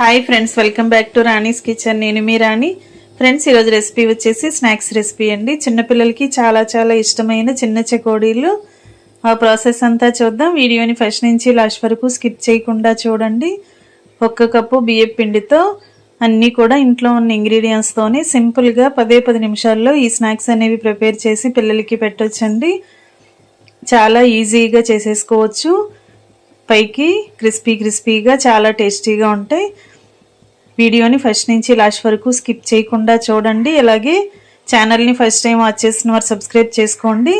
Hi friends, welcome back to Rani's kitchen. నేను మీ రాణి. Friends, ఈరోజు recipe వచ్చేసి స్నాక్స్ రెసిపీ అండి. చిన్నపిల్లలకి చాలా చాలా ఇష్టమైన చిన్న చెకోడీలు. ఆ ప్రాసెస్ అంతా చూద్దాం. వీడియోని ఫస్ట్ నుంచి లాస్ట్ వరకు స్కిప్ చేయకుండా చూడండి. 1 కప్పు బియ్యం పిండితో అన్నీ కూడా ఇంట్లో ఉన్న ఇంగ్రీడియంట్స్తోనే సింపుల్గా 10 నిమిషాల్లో ఈ స్నాక్స్ అనేవి ప్రిపేర్ చేసి పిల్లలకి పెట్టొచ్చండి. చాలా ఈజీగా చేసేసుకోవచ్చు. పైకి క్రిస్పీగా చాలా టేస్టీగా ఉంటాయి. వీడియోని ఫస్ట్ నుంచి లాస్ట్ వరకు స్కిప్ చేయకుండా చూడండి. అలాగే ఛానల్ని ఫస్ట్ టైం వాచ్ చేసిన వారు సబ్స్క్రైబ్ చేసుకోండి.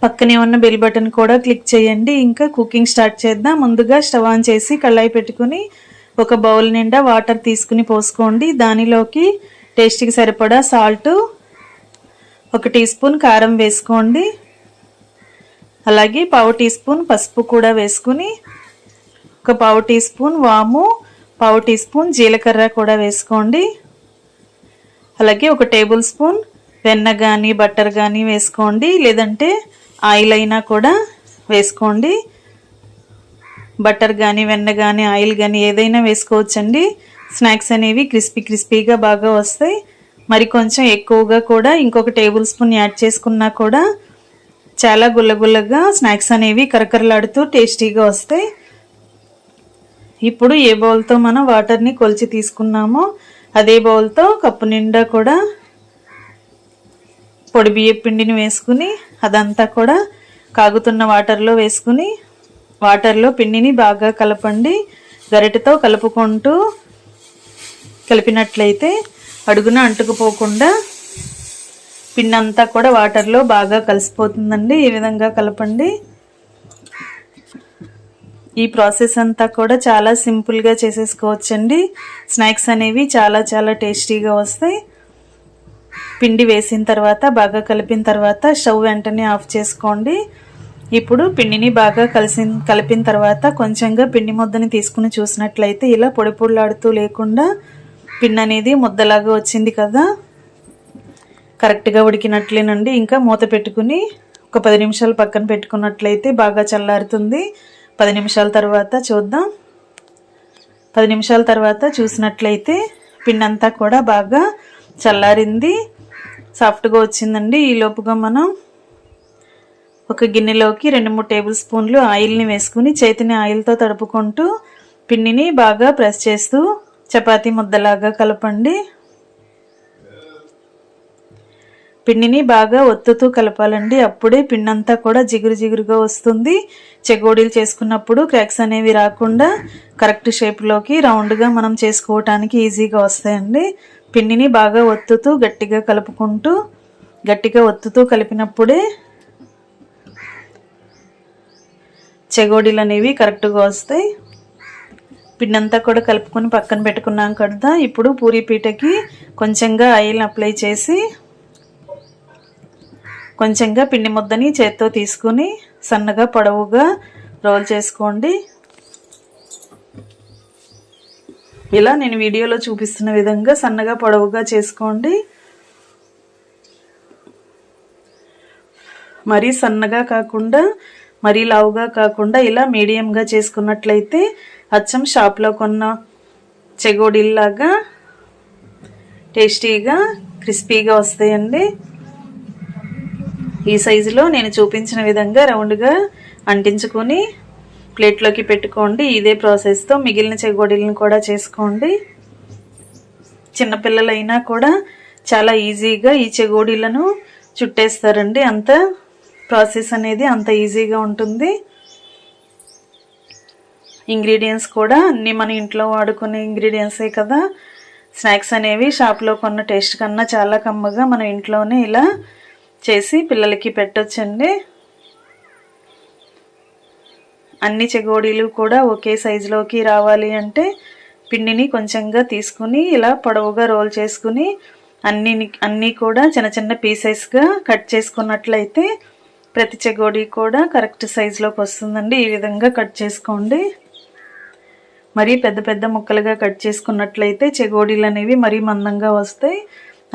పక్కనే ఉన్న బెల్ బటన్ కూడా క్లిక్ చేయండి. ఇంకా కుకింగ్ స్టార్ట్ చేద్దాం. ముందుగా స్టవ్ ఆన్ చేసి కళాయి పెట్టుకుని ఒక బౌల్ నిండా వాటర్ తీసుకుని పోసుకోండి. దానిలోకి టేస్ట్కి సరిపడా సాల్ట్, 1 టీ స్పూన్ కారం వేసుకోండి. అలాగే 1/2 టీ స్పూన్ పసుపు కూడా వేసుకుని, ఒక 1/2 టీ స్పూన్ వాము, 1/2 టీ స్పూన్ జీలకర్ర కూడా వేసుకోండి. అలాగే 1 టేబుల్ స్పూన్ వెన్న కానీ బటర్ కానీ వేసుకోండి. లేదంటే ఆయిల్ అయినా కూడా వేసుకోండి. బటర్ కానీ వెన్న కానీ ఆయిల్ కానీ ఏదైనా వేసుకోవచ్చండి. స్నాక్స్ అనేవి క్రిస్పీగా బాగా వస్తాయి. మరి కొంచెం ఎక్కువగా కూడా ఇంకొక టేబుల్ స్పూన్ యాడ్ చేసుకున్నా కూడా చాలా గుల్లగుల్లగా స్నాక్స్ అనేవి కరకరలాడుతూ టేస్టీగా వస్తాయి. ఇప్పుడు ఏ బౌల్తో మనం వాటర్ని కొలిచి తీసుకున్నామో అదే బౌల్తో కప్పు నిండా కూడా పొడి బియ్యం పిండిని వేసుకుని అదంతా కూడా కాగుతున్న వాటర్లో వేసుకుని వాటర్లో పిండిని బాగా కలపండి. గరిటెతో కలుపుకుంటూ కలిపినట్లయితే అడుగున అంటుకుపోకుండా పిండి అంతా కూడా వాటర్లో బాగా కలిసిపోతుందండి. ఈ విధంగా కలపండి. ఈ ప్రాసెస్ అంతా కూడా చాలా సింపుల్గా చేసేసుకోవచ్చండి. స్నాక్స్ అనేవి చాలా చాలా టేస్టీగా వస్తాయి. పిండి వేసిన తర్వాత బాగా కలిపిన తర్వాత స్టవ్ వెంటనే ఆఫ్ చేసుకోండి. ఇప్పుడు పిండిని బాగా కలిపిన తర్వాత కొంచెంగా పిండి ముద్దని తీసుకుని చూసినట్లయితే ఇలా పొడి పొడిలాడుతూ లేకుండా పిండి అనేది ముద్దలాగా వచ్చింది కదా, కరెక్ట్గా ఉడికినట్లేనండి. ఇంకా మూత పెట్టుకుని ఒక 10 నిమిషాలు పక్కన పెట్టుకున్నట్లయితే బాగా చల్లారుతుంది. 10 నిమిషాల తర్వాత చూద్దాం. 10 నిమిషాల తర్వాత చూసినట్లయితే పిండి అంతా కూడా బాగా చల్లారింది, సాఫ్ట్గా వచ్చిందండి. ఈ లోపుగా మనం ఒక గిన్నెలోకి 2-3 టేబుల్ స్పూన్లు ఆయిల్ని వేసుకుని చేతిని ఆయిల్తో తడుపుకుంటూ పిండిని బాగా ప్రెస్ చేస్తూ చపాతీ ముద్దలాగా కలపండి. పిండిని బాగా ఒత్తుతూ కలపాలండి. అప్పుడే పిండి అంతా కూడా జిగురుగా వస్తుంది. చెకోడీలు చేసుకున్నప్పుడు క్రాక్స్ అనేవి రాకుండా కరెక్ట్ షేప్లోకి రౌండ్గా మనం చేసుకోవటానికి ఈజీగా వస్తాయండి. పిండిని బాగా ఒత్తుతూ గట్టిగా ఒత్తుతూ కలిపినప్పుడే చెకోడీలు అనేవి కరెక్ట్గా వస్తాయి. పిండి అంతా కూడా కలుపుకొని పక్కన పెట్టుకున్నాం కదా. ఇప్పుడు పూరీ పీటకి కొంచెంగా ఆయిల్ని అప్లై చేసి కొంచెంగా పిండి ముద్దని చేత్తో తీసుకుని సన్నగా పొడవుగా రోల్ చేసుకోండి. ఇలా నేను వీడియోలో చూపిస్తున్న విధంగా సన్నగా పొడవుగా చేసుకోండి. మరీ సన్నగా కాకుండా మరీ లావుగా కాకుండా ఇలా మీడియంగా చేసుకున్నట్లయితే అచ్చం షాప్లో కొన్న చెకోడీల్లాగా టేస్టీగా క్రిస్పీగా వస్తాయండి. ఈ సైజులో నేను చూపించిన విధంగా రౌండ్గా అంటించుకొని ప్లేట్లోకి పెట్టుకోండి. ఇదే ప్రాసెస్తో మిగిలిన చెకోడీలను కూడా చేసుకోండి. చిన్నపిల్లలైనా కూడా చాలా ఈజీగా ఈ చెకోడీలను చుట్టేస్తారండి. అంత ప్రాసెస్ అనేది అంత ఈజీగా ఉంటుంది. ఇంగ్రీడియంట్స్ కూడా అన్నీ మన ఇంట్లో వాడుకునే ఇంగ్రీడియంట్సే కదా. స్నాక్స్ అనేవి షాప్లో కొన్న టేస్ట్ కన్నా చాలా కమ్మగా మనం ఇంట్లోనే ఇలా చేసి పిల్లలకి పెట్టొచ్చండి. అన్ని చెకోడీలు కూడా ఒకే సైజులోకి రావాలి అంటే పిండిని కొంచెంగా తీసుకుని ఇలా పొడవుగా రోల్ చేసుకుని అన్నీ కూడా చిన్న చిన్న పీసెస్గా కట్ చేసుకున్నట్లయితే ప్రతి చెకోడీ కూడా కరెక్ట్ సైజులోకి వస్తుందండి. ఈ విధంగా కట్ చేసుకోండి. మరీ పెద్ద ముక్కలుగా కట్ చేసుకున్నట్లయితే చెకోడీలు అనేవి మరీ మందంగా వస్తాయి.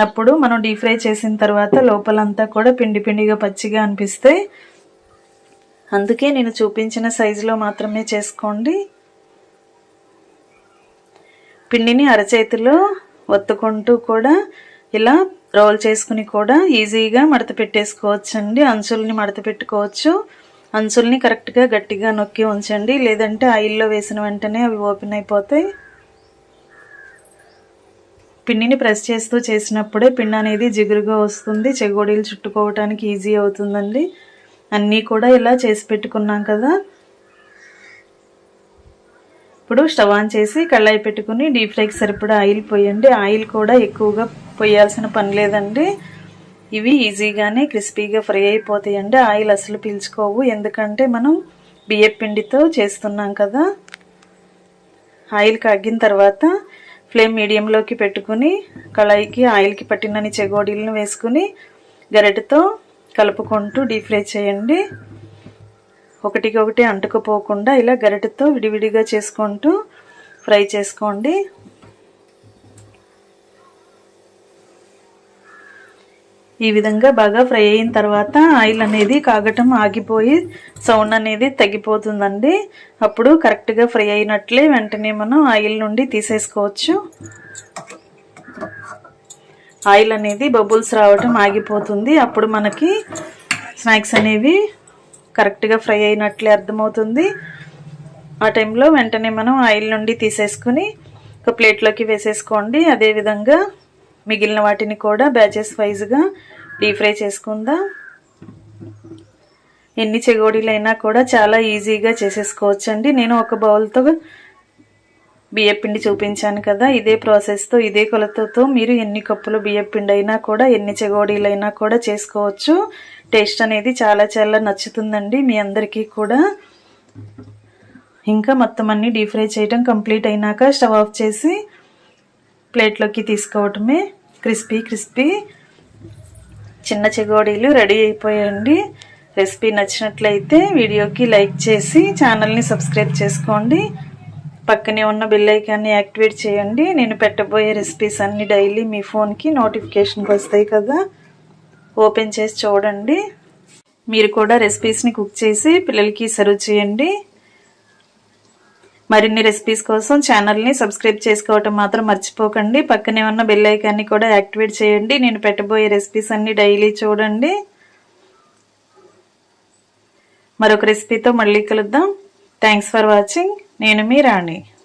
అప్పుడు మనం డీప్ ఫ్రై చేసిన తర్వాత లోపలంతా కూడా పిండిగా పచ్చిగా అనిపిస్తాయి. అందుకే నేను చూపించిన సైజులో మాత్రమే చేసుకోండి. పిండిని అరచేతిలో ఒత్తుకుంటూ కూడా ఇలా రోల్ చేసుకుని కూడా ఈజీగా మడత పెట్టేసుకోవచ్చండి. అంచుల్ని మడత పెట్టుకోవచ్చు. అంచుల్ని కరెక్ట్గా గట్టిగా నొక్కి ఉంచండి, లేదంటే ఆయిల్లో వేసిన వెంటనే అవి ఓపెన్ అయిపోతాయి. పిండిని ప్రెస్ చేస్తూ చేసినప్పుడే పిండి అనేది జిగురుగా వస్తుంది, చెగోడీలు చుట్టుకోవటానికి ఈజీ అవుతుందండి. అన్నీ కూడా ఇలా చేసి పెట్టుకున్నాం కదా. ఇప్పుడు స్టవ్ ఆన్ చేసి కళాయి పెట్టుకుని డీప్ ఫ్రైకి సరిపడా ఆయిల్ పోయండి. ఆయిల్ కూడా ఎక్కువగా పోయాల్సిన పని లేదండి. ఇవి ఈజీగానే క్రిస్పీగా ఫ్రై అయిపోతాయండి. ఆయిల్ అసలు పీల్చుకోవు, ఎందుకంటే మనం బియ్యం పిండితో చేస్తున్నాం కదా. ఆయిల్ కాగిన తర్వాత ఫ్లేమ్ మీడియంలోకి పెట్టుకుని కళాయికి ఆయిల్కి పట్టినన్ని చెగోడీలను వేసుకుని గరిటెతో కలుపుకుంటూ డీప్ ఫ్రై చేయండి. ఒకటికొకటి అంటుకుపోకుండా ఇలా గరిటెతో విడివిడిగా చేసుకుంటూ ఫ్రై చేసుకోండి. ఈ విధంగా బాగా ఫ్రై అయిన తర్వాత ఆయిల్ అనేది కాగటం ఆగిపోయి సౌండ్ అనేది తగ్గిపోతుందండి. అప్పుడు కరెక్ట్గా ఫ్రై అయినట్లే వెంటనే మనం ఆయిల్ నుండి తీసేసుకోవచ్చు. ఆయిల్ అనేది బబుల్స్ రావటం ఆగిపోతుంది. అప్పుడు మనకి స్నాక్స్ అనేవి కరెక్ట్గా ఫ్రై అయినట్లే అర్థమవుతుంది. ఆ టైంలో వెంటనే మనం ఆయిల్ నుండి తీసేసుకుని ఒక ప్లేట్లోకి వేసేసుకోండి. అదేవిధంగా మిగిలిన వాటిని కూడా బ్యాచెస్ వైజ్గా డీప్ ఫ్రై చేసుకుందాం. ఎన్ని చెగోడీలైనా కూడా చాలా ఈజీగా చేసేసుకోవచ్చండి. నేను ఒక బౌల్తో బియ్యపిండి చూపించాను కదా, ఇదే ప్రాసెస్తో ఇదే కొలతతో మీరు ఎన్ని కప్పులు బియ్యపిండి అయినా కూడా ఎన్ని చెగోడీలైనా కూడా చేసుకోవచ్చు. టేస్ట్ అనేది చాలా చాలా నచ్చుతుందండి మీ అందరికీ కూడా. ఇంకా మొత్తం అన్ని డీప్ ఫ్రై చేయడం కంప్లీట్ అయినాక స్టవ్ ఆఫ్ చేసి ప్లేట్లోకి తీసుకోవటమే. క్రిస్పీ చిన్న చెగోడీలు రెడీ అయిపోయాయండి. రెసిపీ నచ్చినట్లయితే వీడియోకి లైక్ చేసి ఛానల్ని సబ్స్క్రైబ్ చేసుకోండి. పక్కనే ఉన్న బెల్ ఐకాన్ని యాక్టివేట్ చేయండి. నేను పెట్టబోయే రెసిపీస్ అన్ని డైలీ మీ ఫోన్కి నోటిఫికేషన్కి వస్తాయి కదా, ఓపెన్ చేసి చూడండి. మీరు కూడా రెసిపీస్ని కుక్ చేసి పిల్లలకి సర్వ్ చేయండి. మరిన్ని రెసిపీస్ కోసం ఛానల్ని సబ్స్క్రైబ్ చేసుకోవటం మాత్రం మర్చిపోకండి. పక్కనే ఉన్న బెల్ ఐకాన్ని కూడా యాక్టివేట్ చేయండి. నేను పెట్టబోయే రెసిపీస్ అన్ని డైలీ చూడండి. మరొక రెసిపీతో మళ్ళీ కలుద్దాం. Thanks for watching. నేను మీ రాణి.